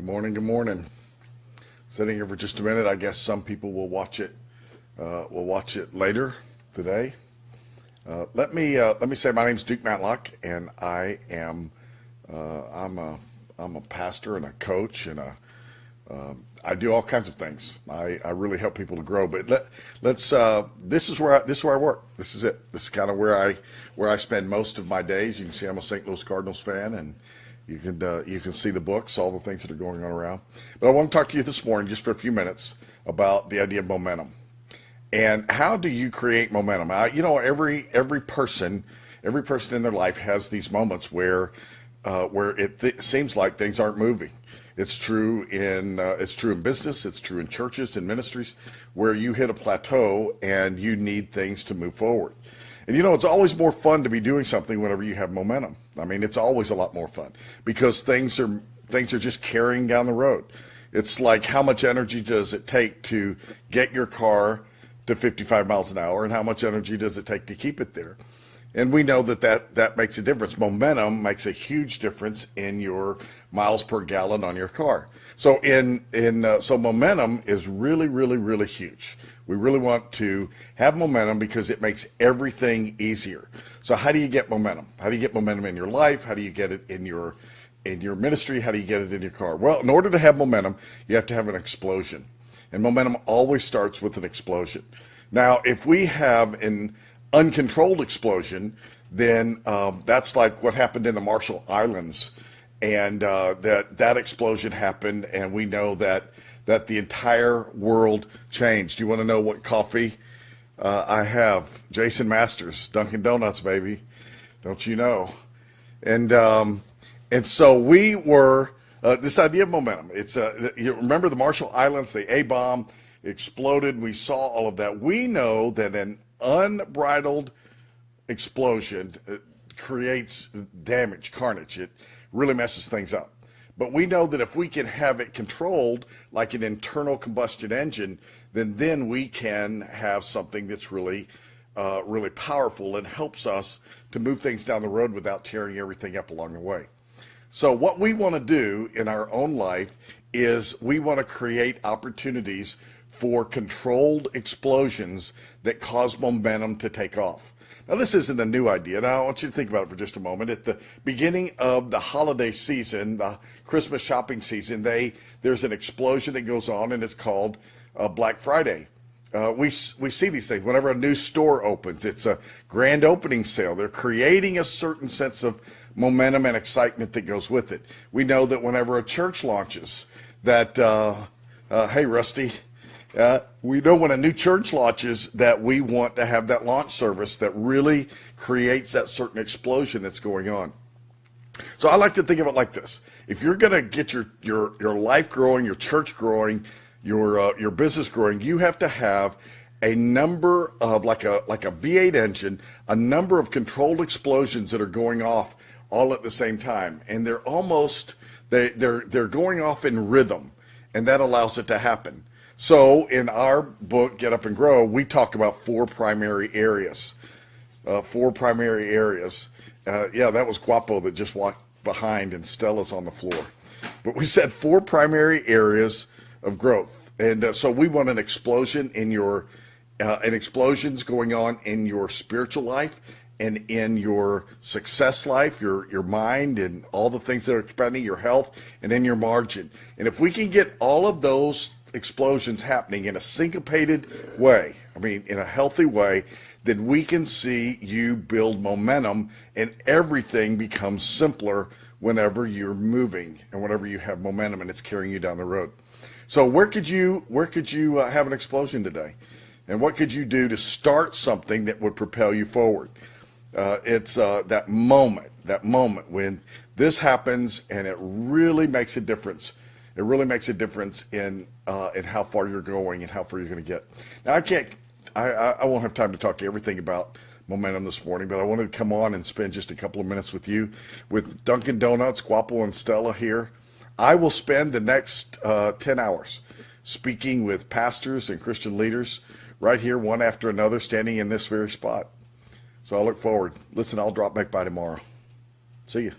Good morning. Good morning. Sitting here for just a minute. I guess some people will watch it. Will watch it later today. Let me say my name's Duke Matlock, and I'm a pastor and a coach, and I do all kinds of things. I really help people to grow. But this is where I work. This is it. This is kind of where I spend most of my days. You can see I'm a St. Louis Cardinals fan, and you can see the books, all the things that are going on around. But I want to talk to you this morning just for a few minutes about the idea of momentum. And how do you create momentum? Every person in their life has these moments where it seems like things aren't moving. It's true in business. It's true in churches and ministries, where you hit a plateau and you need things to move forward. And it's always more fun to be doing something whenever you have momentum. I mean, it's always a lot more fun because things are just carrying down the road. It's like, how much energy does it take to get your car to 55 miles an hour, and how much energy does it take to keep it there? And we know that makes a difference. Momentum makes a huge difference in your miles per gallon on your car. So so momentum is really, really, really huge. We really want to have momentum because it makes everything easier. So how do you get momentum? How do you get momentum in your life? How do you get it in your ministry? How do you get it in your car? Well, in order to have momentum, you have to have an explosion. And momentum always starts with an explosion. Now, if we have an uncontrolled explosion, then that's like what happened in the Marshall Islands. And that explosion happened, and we know that the entire world changed. You want to know what coffee I have? Jason Masters, Dunkin' Donuts, baby. Don't you know? And so we were, this idea of momentum. It's you remember the Marshall Islands, the A-bomb exploded. We saw all of that. We know that an unbridled explosion creates damage, carnage. It really messes things up. But we know that if we can have it controlled like an internal combustion engine, then we can have something that's really powerful and helps us to move things down the road without tearing everything up along the way. So what we want to do in our own life is we want to create opportunities for controlled explosions that cause momentum to take off. Now, this isn't a new idea. Now, I want you to think about it for just a moment. At the beginning of the holiday season, the Christmas shopping season, there's an explosion that goes on, and it's called Black Friday. We see these things whenever a new store opens. It's a grand opening sale. They're creating a certain sense of momentum and excitement that goes with it. We know that whenever a church launches, that hey, Rusty. We know when a new church launches that we want to have that launch service that really creates that certain explosion that's going on. So I like to think of it like this. If you're going to get your life growing, your church growing, your business growing, you have to have a number of, like a V8 engine, a number of controlled explosions that are going off all at the same time. And they're going off in rhythm, and that allows it to happen. So in our book, Get Up and Grow, we talk about four primary areas. Yeah, that was Guapo that just walked behind, and Stella's on the floor. But we said four primary areas of growth. And so we want an explosion in explosions going on in your spiritual life and in your success life, your mind, and all the things that are expanding, your health, and in your margin. And if we can get all of those explosions happening in a syncopated way, in a healthy way, then we can see you build momentum, and everything becomes simpler whenever you're moving and whenever you have momentum and it's carrying you down the road. So where could you have an explosion today? And what could you do to start something that would propel you forward? It's that moment when this happens, and it really makes a difference. It really makes a difference in how far you're going and how far you're going to get. Now, I won't have time to talk everything about momentum this morning, but I wanted to come on and spend just a couple of minutes with you, with Dunkin' Donuts, Guapo, and Stella here. I will spend the next 10 hours speaking with pastors and Christian leaders right here, one after another, standing in this very spot. So I look forward. Listen, I'll drop back by tomorrow. See you.